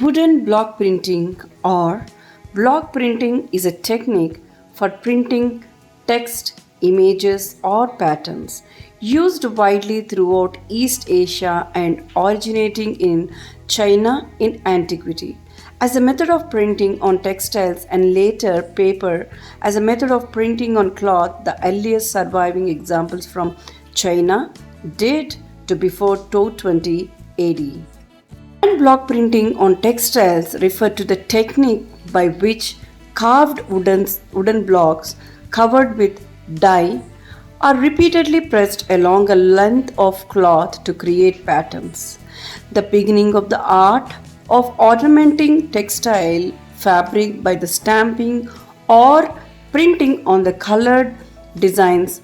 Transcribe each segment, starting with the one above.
Wooden block printing or block printing is a technique for printing text, images, or patterns used widely throughout East Asia and originating in China in antiquity. As a method of printing on textiles and later paper, as a method of printing on cloth, the earliest surviving examples from China date to before 220 AD. Hand block printing on textiles refer to the technique by which carved wooden blocks covered with dye are repeatedly pressed along a length of cloth to create patterns. The beginning of the art of ornamenting textile fabric by the stamping or printing on the colored designs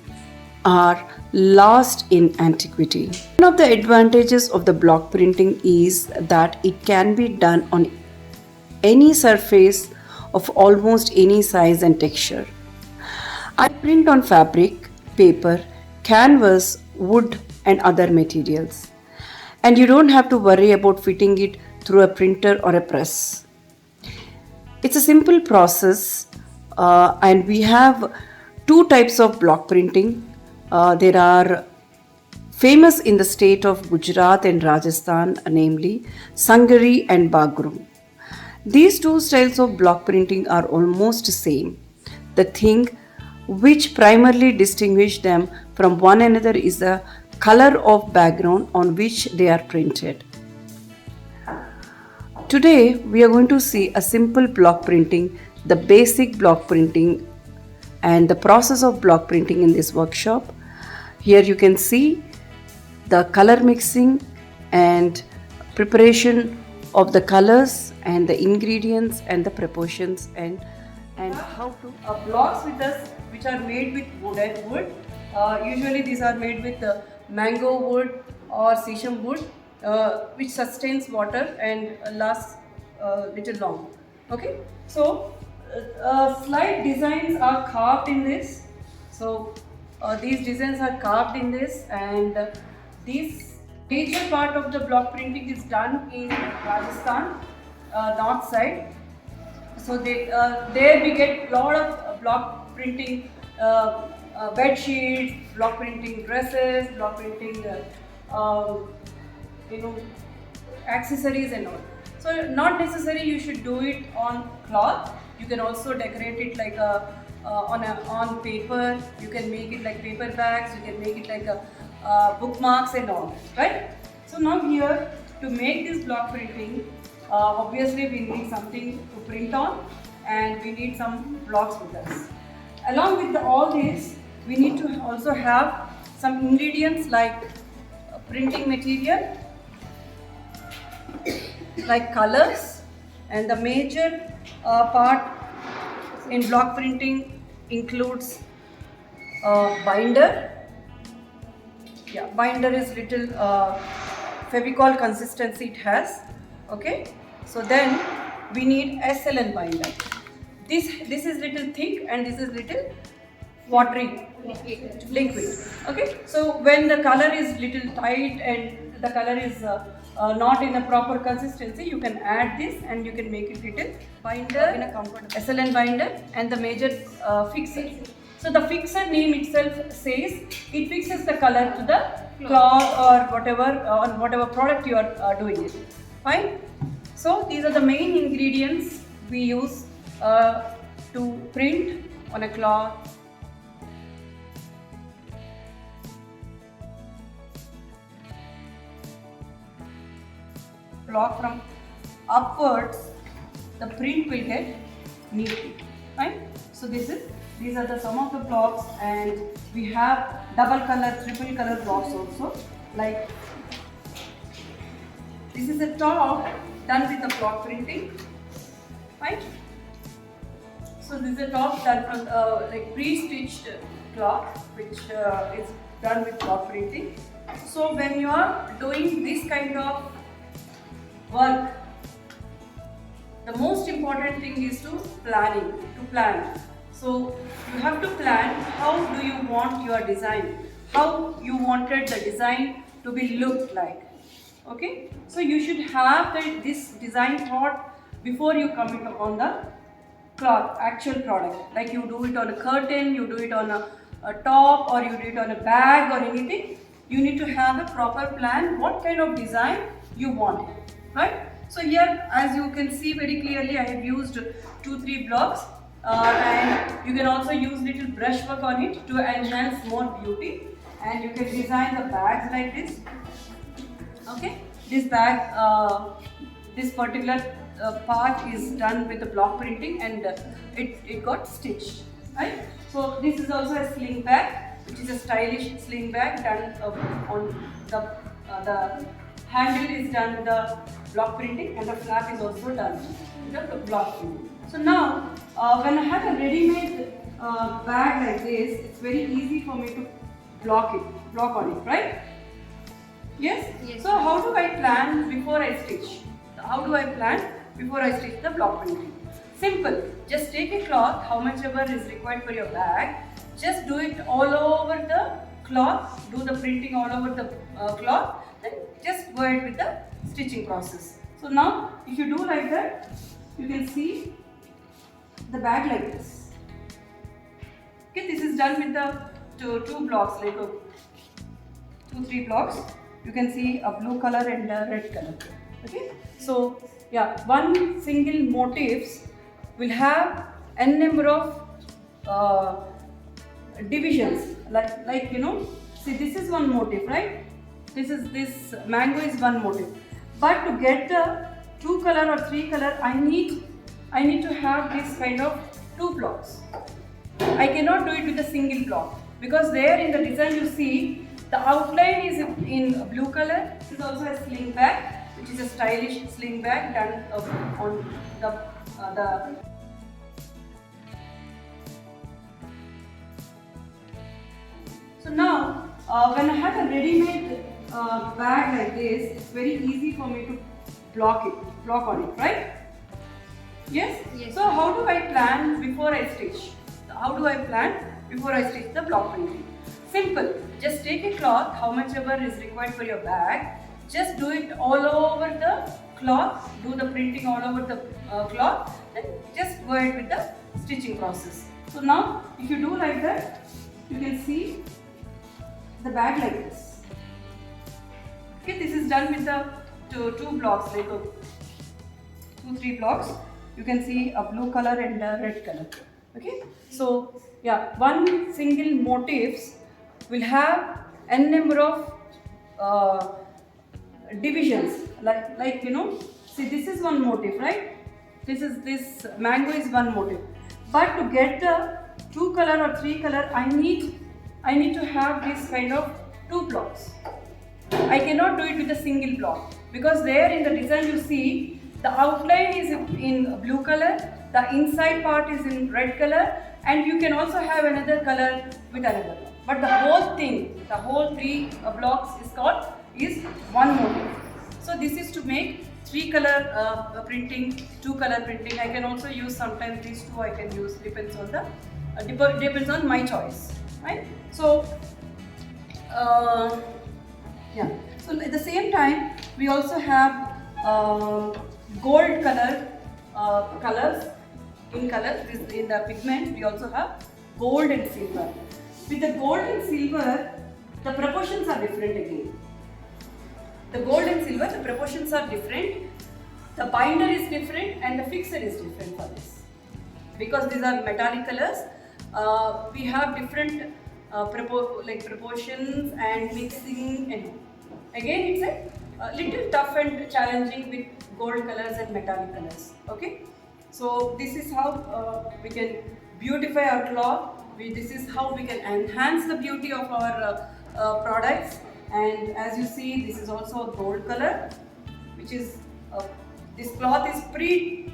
are lost in antiquity. One of the advantages of the block printing is that it can be done on any surface of almost any size and texture. I print on fabric, paper, canvas, wood, and other materials. And you don't have to worry about fitting it through a printer or a press. It's a simple process, and we have two types of block printing. There are famous in the state of Gujarat and Rajasthan, namely Sangari and Bagrum. These two styles of block printing are almost the same. The thing which primarily distinguish them from one another is the color of background on which they are printed. Today we are going to see a simple block printing, the basic block printing and the process of block printing in this workshop. Here you can see the color mixing and preparation of the colors and the ingredients and the proportions and how to blocks with us which are made with wood. Usually these are made with mango wood or sesame wood, which sustains water and lasts little long. Okay, so slight designs are carved in this. So these designs are carved in this, and this major part of the block printing is done in Rajasthan, north side. So there we get lot of block printing bed sheets, block printing dresses, block printing you know accessories and all. So not necessary you should do it on cloth. You can also decorate it like on paper. You can make it like paper bags. You can make it like bookmarks and all, right? So now here to make this block printing, obviously we need something to print on, and we need some blocks with us. Along with all this, we need to also have some ingredients like printing material, like colors, and the major part in block printing includes binder. Yeah, binder is little Fevicol consistency it has. Okay, so then we need SLN binder. This is little thick and this is little watery liquid. Okay, so when the color is little tight and the color is not in a proper consistency, you can add this and you can make it little binder in a comfortable SLN binder, and the major fixer. So the fixer name itself says it fixes the color to the cloth or whatever on whatever product you are doing it. Fine. So these are the main ingredients we use to print on a cloth. Block from upwards, the print will get neatly. Right? So these are the some of the blocks, and we have double color, triple color blocks also. Like this is a top done with the block printing. Right? So this is a top done from like pre-stitched cloth, which is done with block printing. So when you are doing this kind of work, the most important thing is to plan. So you have to plan how do you want your design, how you wanted the design to be looked like. Okay, so you should have this design thought before you commit on the cloth, actual product. Like you do it on a curtain, you do it on a top, or you do it on a bag or anything. You need to have a proper plan what kind of design you want, right? So here, as you can see very clearly, I have used 2-3 blocks, and you can also use little brushwork on it to enhance more beauty. And you can design the bags like this. Okay, this bag, this particular part is done with the block printing, and it got stitched, right? So this is also a sling bag, which is a stylish sling bag done on the handle is done with the block printing, and the flap is also done with the block printing. So now when I have a ready-made bag like this, it's very easy for me to block on it, right? Yes? Yes. So how do I plan before I stitch? How do I plan before I stitch the block printing? Simple. Just take a cloth, how much ever is required for your bag. Just do it all over the cloth. Do the printing all over the cloth. Then just go ahead with the stitching process. So now, if you do like that, you can see the bag like this. Okay, this is done with the two blocks, like 2-3 blocks. You can see a blue color and a red color. Okay, so yeah, one single motifs will have n number of divisions. Like you know, see, this is one motif, right? This mango is one motif. But to get the 2 color or 3 color, I need to have this kind of 2 blocks. I cannot do it with a single block, because there in the design you see the outline is in blue color. This is also a sling bag, which is a stylish sling bag done on the So now when I have a ready-made bag like this, it's very easy for me to block on it, right? Yes? Yes. So how do I plan before I stitch? How do I plan before I stitch the block printing? Simple. Just take a cloth, how much ever is required for your bag. Just do it all over the cloth. Do the printing all over the cloth. Then just go ahead with the stitching process. So now, if you do like that, you can see the bag like this. Okay, this is done with the two blocks, like 2-3 blocks. You can see a blue color and a red color. Okay, so yeah, one single motifs will have n number of divisions. Like you know, see, this is one motif, right? This mango is one motif. But to get the 2 color or 3 color, I need to have this kind of 2 blocks. I cannot do it with a single block, because there in the design you see the outline is in blue color, the inside part is in red color, and you can also have another color with another one. But the whole thing, the whole 3 blocks is one motif. So this is to make 3 color printing, 2 color printing. I can also use sometimes these 2. I can use, depends on my choice, right? So yeah. So at the same time, we also have gold colors. In the pigment, we also have gold and silver. With the gold and silver, the proportions are different again. The gold and silver, the proportions are different. The binder is different and the fixer is different for this. Because these are metallic colors, we have different proportions and mixing, and again it's a little tough and challenging with gold colors and metallic colors. Okay, so this is how we can beautify our cloth. This is how we can enhance the beauty of our products. And as you see, this is also a gold color, which is this cloth is treated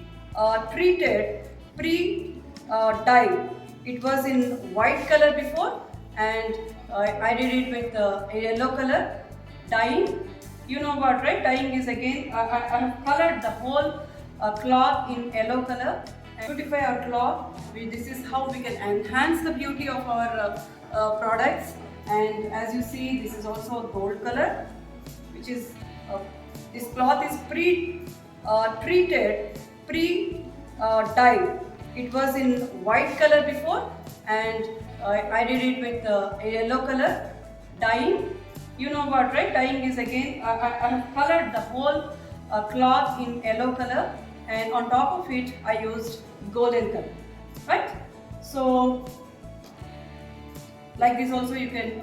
dyed. It was in white color before, and I did it with a yellow color dyeing. You know what, right? Dyeing is again, I have colored the whole cloth in yellow color. And beautify our cloth. This is how we can enhance the beauty of our products. And as you see, this is also a gold color, which is This cloth is treated, dyed. It was in white color before, and I did it with a yellow color dyeing. You know what, right? Dyeing is again, I have colored the whole cloth in yellow color, and on top of it I used golden color, right? So like this also you can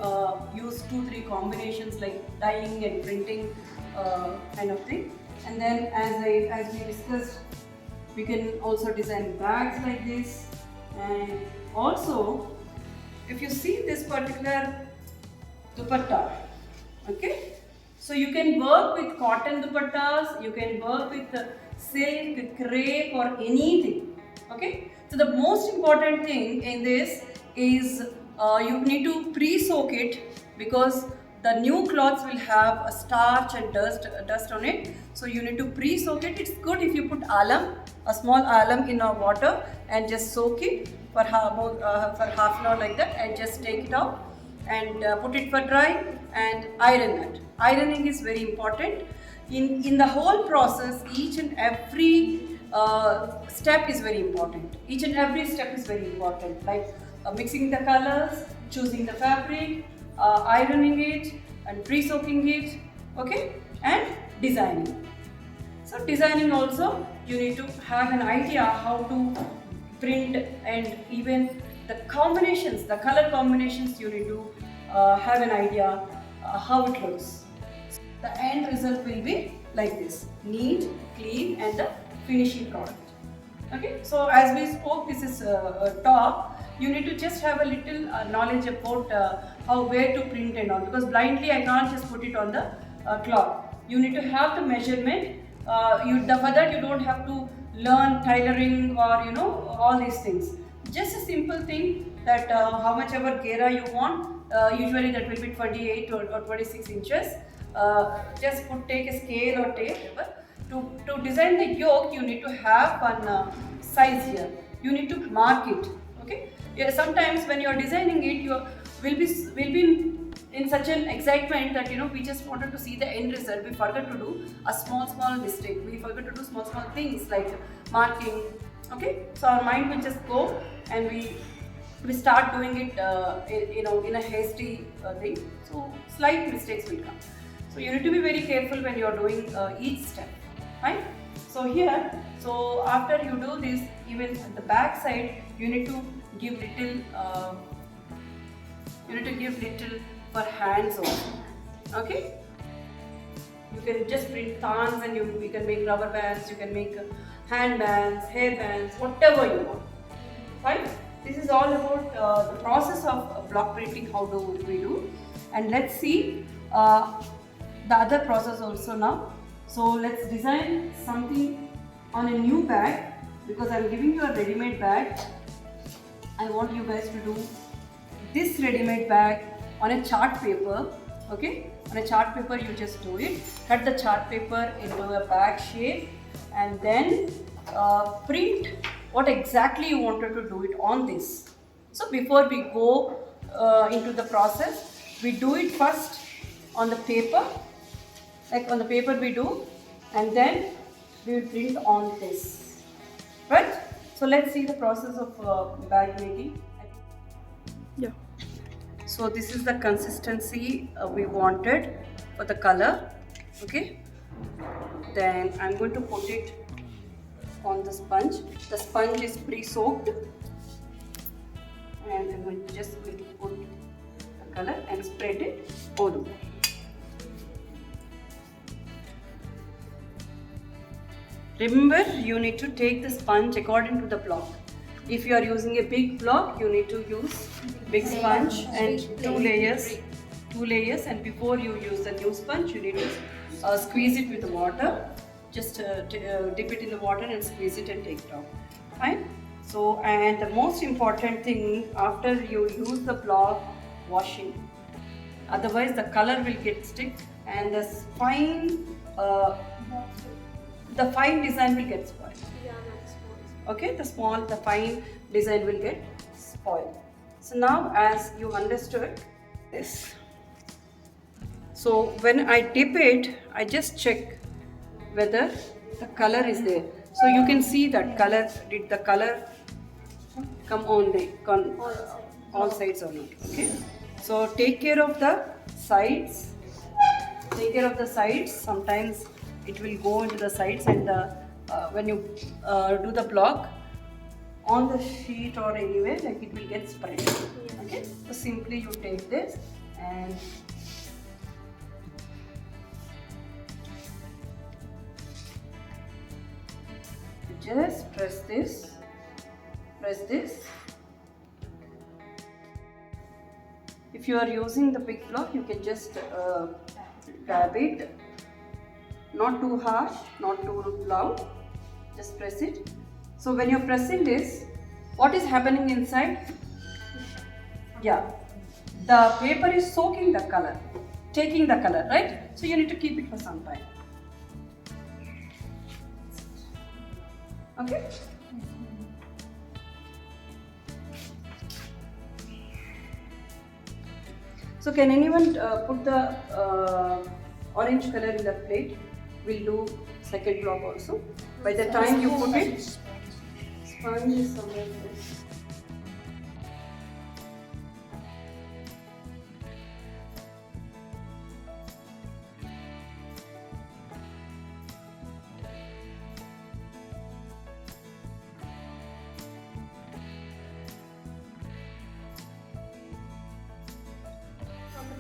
use 2-3 combinations like dyeing and printing kind of thing. And then as we discussed, we can also design bags like this. And also if you see this particular dupatta, okay, so you can work with cotton dupattas, you can work with silk, crepe or anything, okay. So the most important thing in this is you need to pre-soak it, because the new cloths will have a starch and dust on it. So you need to pre-soak it. It's good if you put alum, a small alum in water, and just soak it for half an hour like that, and just take it out and put it for dry and iron it. Ironing is very important. In the whole process, each and every step is very important. Each and every step is very important, like mixing the colors, choosing the fabric, ironing it and pre-soaking it, okay, and designing. So designing also, you need to have an idea how to print, and even the combinations, the color combinations, you need to have an idea how it looks. The end result will be like this: neat, clean, and the finishing product. Okay, so as we spoke, this is top. You need to just have a little knowledge about where to print and all, because blindly I can't just put it on the cloth. You need to have the measurement. For that you don't have to learn tailoring or all these things. Just a simple thing that how much ever gera you want. Usually that will be 28 or 26 inches. Just take a scale or tape. To design the yoke, you need to have one size here. You need to mark it. Okay. Yeah, sometimes when you are designing it, you will be in such an excitement that we just wanted to see the end result. We forgot to do a small mistake. We forgot to do small things like marking. Okay. So our mind will just go, and we start doing it in a hasty thing. So slight mistakes will come. So you need to be very careful when you are doing each step. Right? So here, so after you do this, even at the back side, you need to give little for hands also. Okay? You can just print thorns, and we can make rubber bands, you can make hand bands, hair bands, whatever you want. Right? This is all about the process of block printing, how do we do. And let's see the other process also now. So let's design something on a new bag, because I'm giving you a ready-made bag. I want you guys to do this ready-made bag on a chart paper. Okay, on a chart paper you just do it. Cut the chart paper into a bag shape, and then print what exactly you wanted to do it on this. So before we go into the process, we do it first on the paper. Like on the paper we do, and then we will print on this, right? So let's see the process of bag making. Yeah. So this is the consistency we wanted for the color, okay? Then I'm going to put it on the sponge. The sponge is pre-soaked, and I'm going to just put the color and spread it all over. Remember, you need to take the sponge according to the block. If you are using a big block, you need to use big sponge and two layers. And before you use the new sponge, you need to squeeze it with the water. Just dip it in the water and squeeze it and take it out. Fine. So, and the most important thing, after you use the block, washing. Otherwise, the color will get stick, and the fine design will get spoiled. Yeah, that's spoiled. Okay, the fine design will get spoiled. So now, as you understood this, so when I dip it, I just check whether the color is there. So you can see that color, did the color come on the all sides or not. Okay, so take care of the sides, take care of the sides. Sometimes it will go into the sides, and when you do the block on the sheet or anywhere, like it will get spread. Okay, so simply you take this and just press this, press this. If you are using the big block, you can just dab it, not too harsh, not too loud, just press it. So when you're pressing this, what is happening inside? Yeah, the paper is soaking the color, taking the color, right? So you need to keep it for some time. Okay? So can anyone put the orange color in the plate? We'll do second block also. By the time you put it, sponge is somewhere there.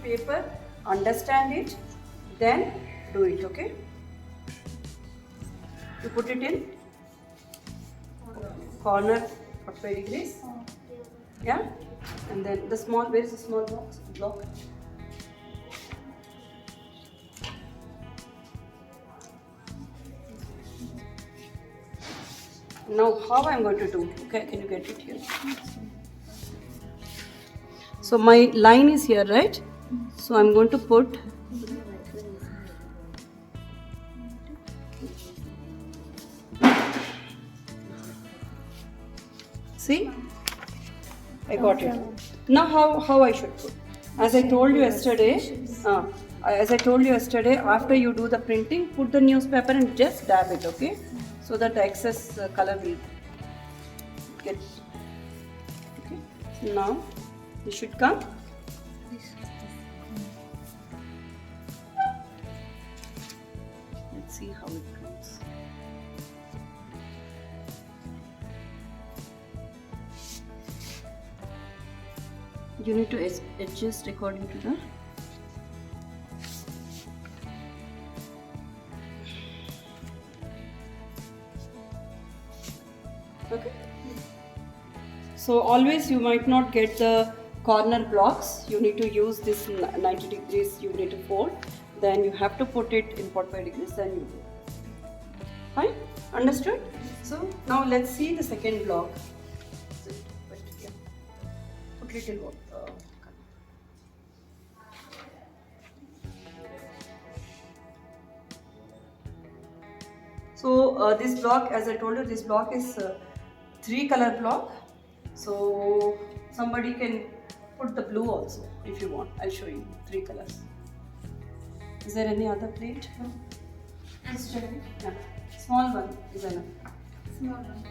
Paper, understand it, then do it. Okay, you put it in corner 45 degrees, yeah, and then the small, where is the small block? Now how I'm going to do? Okay, can you get it here? So my line is here, right? So I'm going to put see, I got it. Now how I should put? As I told you yesterday, after you do the printing, put the newspaper and just dab it, okay? So that the excess color will get. Okay. So now this should come. Let's see how it comes. You need to adjust according to the okay. So always you might not get the corner blocks. You need to use this 90 degrees. You need to fold. Then you have to put it in 45 degrees. Then you do. Fine, understood? So now let's see the second block. Put little So this block, as I told you, this block is 3-color block. So somebody can put the blue also if you want. I'll show you 3 colors. Is there any other plate? No. Yeah. Small one is enough. Small one.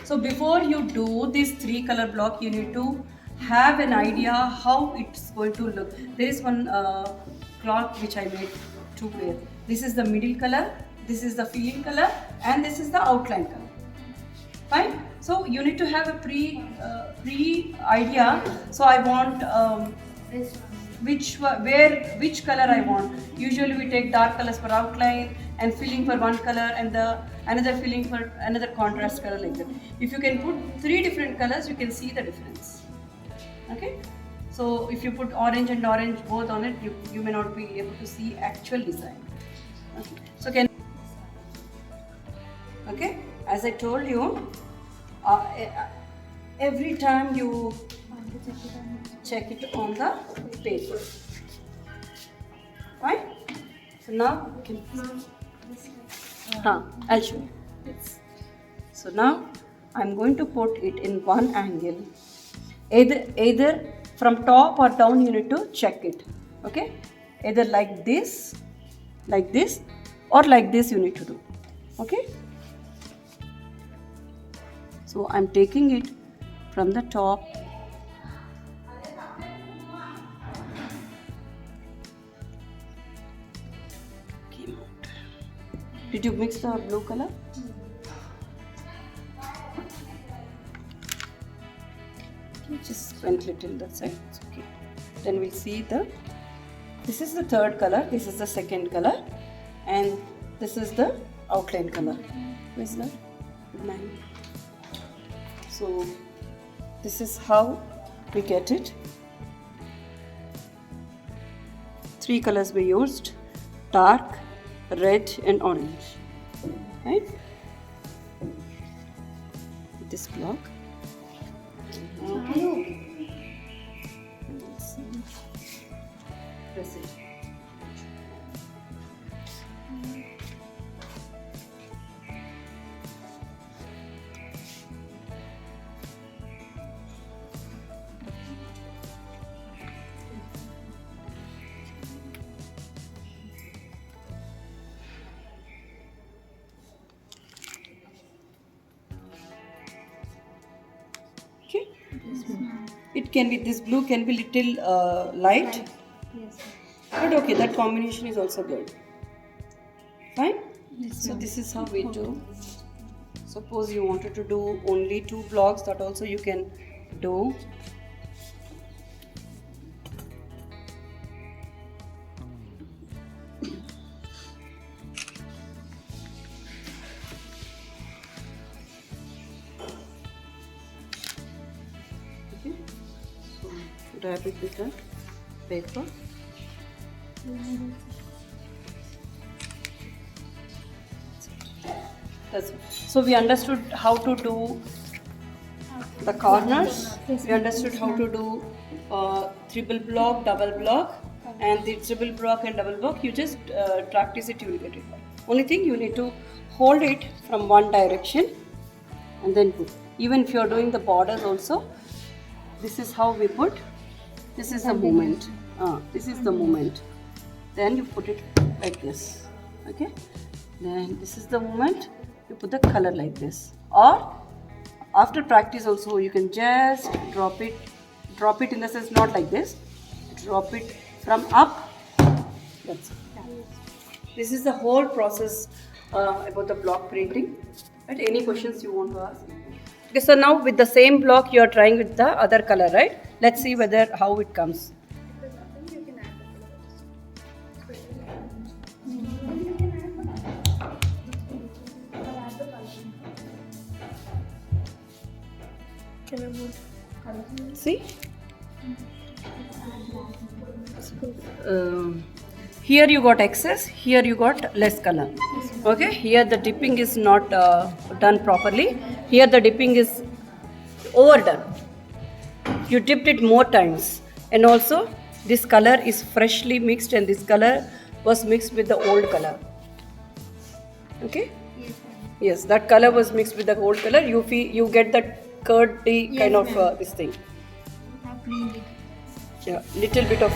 So before you do this 3-color block, you need to have an idea how it's going to look. There is one cloth which I made to wear. This is the middle color, this is the filling color, and this is the outline color. Fine. So you need to have a pre idea. So I want which color I want. Usually we take dark colors for outline and filling for one color and the another filling for another contrast color, like that. If you can put 3 different colors, you can see the difference. Okay. So if you put orange and orange both on it, you may not be able to see actual design. Okay. So okay, as I told you, every time you check it on the paper. Fine. So now you can. I'll show you. So now I'm going to put it in one angle. Either from top or down, you need to check it. Okay, either like this like this or like this you need to do. Okay, so I'm taking it from the top. Came out. Did you mix the blue color? Okay, just went little that side. It's okay. Then we'll see this is the third color, this is the second color, and this is the outline color. Where's that? Nine. So this is how we get it. 3 colors we used: dark, red and orange, right? This block. Okay. Press it. Okay. It can be, this blue can be little light. Yes. But okay, that combination is also good. Fine? So this is how we do. Suppose you wanted to do only 2 blocks, that also you can do. Okay. So wrap it with the paper. So we understood how to do the corners. We understood how to do triple block, double block, and the triple block and double block. You just practice it, you will get it. Only thing, you need to hold it from one direction and then put. Even if you are doing the borders also, this is how we put. This is the movement. This is the movement. Then you put it like this. Okay. Then this is the movement. You put the color like this. Or after practice also, you can just drop it. Drop it in the sense not like this. Drop it from up. That's it. This is the whole process about the block printing. Right? Any questions you want to ask? Okay, so now with the same block you are trying with the other color, right? Let's see whether how it comes. See? Here you got excess, here you got less color. Okay, here the dipping is not done properly. Here the dipping is overdone. You dipped it more times, and also this color is freshly mixed and this color was mixed with the old color. Okay? Yes, that color was mixed with the old color. You feel, you get that curdy kind of this thing. Yeah, little bit of